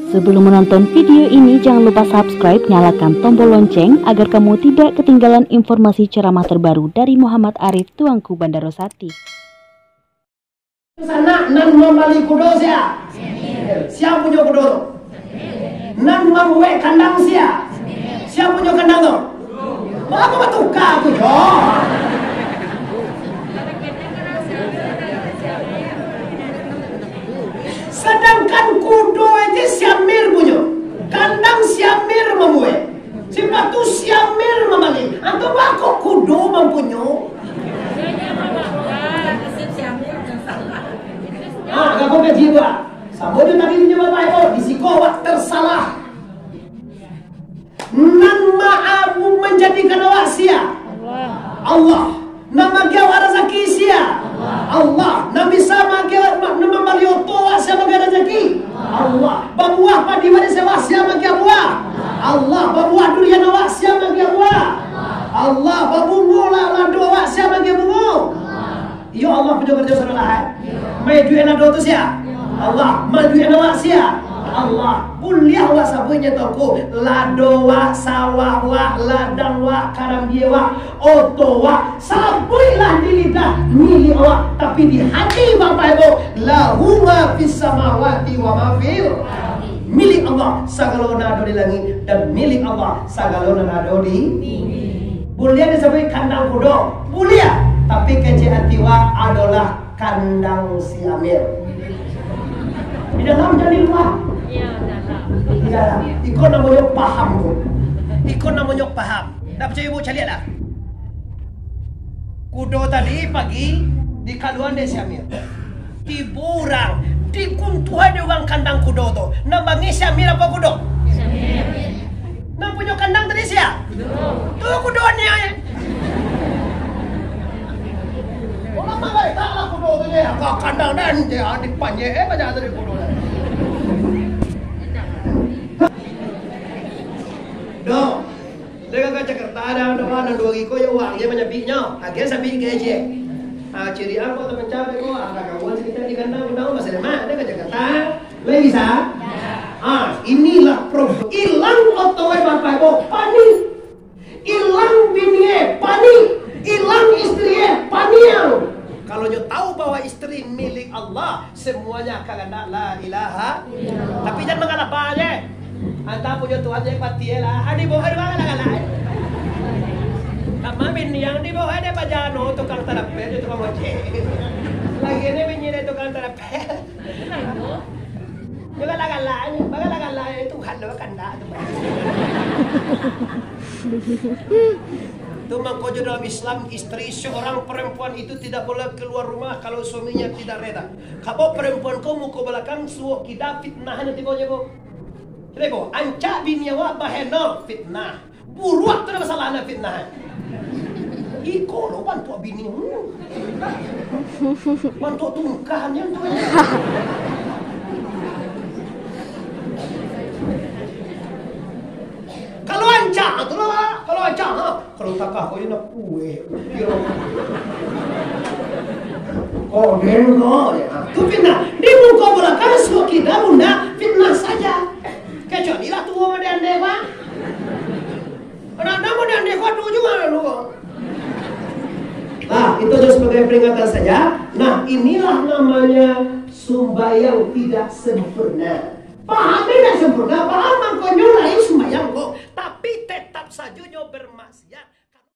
Sebelum menonton video ini, jangan lupa subscribe, nyalakan tombol lonceng agar kamu tidak ketinggalan informasi ceramah terbaru dari Muhammad Arif Tuanku Bandarosati. Sana nan membali kudo sia. Siapa punya kudo? Nan membuat kandang sia. Siapa punya kandang tu? Apa batukar tu jo? Sedangkan kudo aja Syamir punya, kandang Syamir membuat, sepatu Syamir membalik. Antum bakok kudo mempunyai. Gak boleh jiwa. Sambil tadi punya bapak ibu disiko wak tersalah. Nan ma'abu menjadikan awak sia. Allah. Nama dia rezeki sia. Allah. Nabi sama dia nama Marioto wak sia bagi rezeki. Allah. Babuah padi pada sewa sia bagi buah. Allah. Babuah durian awak sia bagi buah. Allah. Babungu lado awak sia bagi bungu. Ya Allah punya kerja saudara. Mai duit nak doa tu sia. Allah, mai duit nak sia. Allah, kuliah wa sabunya toko, lado wa sawah wa ladang wa karambie wa oto wa sabuilah di lidah milik awak, tapi di hati bapak ibu lahu ma fis samawati wa ma fil milik Allah sagalona ado di langit dan milik Allah sagalona ado di bumi. Kuliah disebut kandang kudo, kuliah, tapi kejahatiwa adalah kandang si Amir. Di dalam dan di luar. Di dalam. Ikut namanya paham tu. Ikut namanya paham. Tak percaya ibu cari dah. Kudo tadi pagi di kaluan de si Amir. Diburang, dikuntuhan di orang kandang kudo tu. Nambangi si Amir apa kudo? Si Amir. Nam punya kandang tadi siapa? Kudo. Tu kudonya. Orang mana tak lah kudo tu je. Kau kandang dan dia adik panjang macam ada di kudo. Dok, dia kata Jakarta ada mana dua riko ya uang dia menyabiknya. Akhirnya sabi gaji. Ciri apa teman cari kau? Ada kawan kita di kandang tahu masih ada mana? Dia kata Jakarta. Lagi bisa? Inilah problem. Hilang otowai bapak ibu panik. Hilang bini panik. Hilang istri paniang. Kalau nyo tahu bahwa istri milik Allah, semuanya akan ada la ilaha. Tapi jangan mengalah aja. Anta punya Tuhan yang pati lah. Di bawah ada mana? Kama bini yang di bawah ada pajano tukang terapet, tukang ojek. Lagi ini bini ada tukang terapet. Juga lagan itu Tuhan lo kanda tu. Itu mengkojo dalam Islam, istri seorang perempuan itu tidak boleh keluar rumah kalau suaminya tidak reda. Kalau perempuan kau muka belakang suo kita fitnahnya tiba bu. Lego ancak bini awak baheno fitnah. Buruak tu masalahnya fitnah. Iko lo bantu bini. Bantu tungkahnya tu. Kalau ancak tu lah, kalau ancak kalau takah kau nak kue. Oh dengo ya. Tu fitnah. Di muka belakang suami kita bunda fitnah saja. Kecuali lah tu orang dia ande pak. Anak-anak dia ande kau tu juga lu. Nah itu just sebagai peringatan saja. Nah inilah namanya sembahyang tidak sempurna. Paham tidak sempurna, paham kau nyolai sembahyang kau, tapi tetap saja nyo bermaksiat.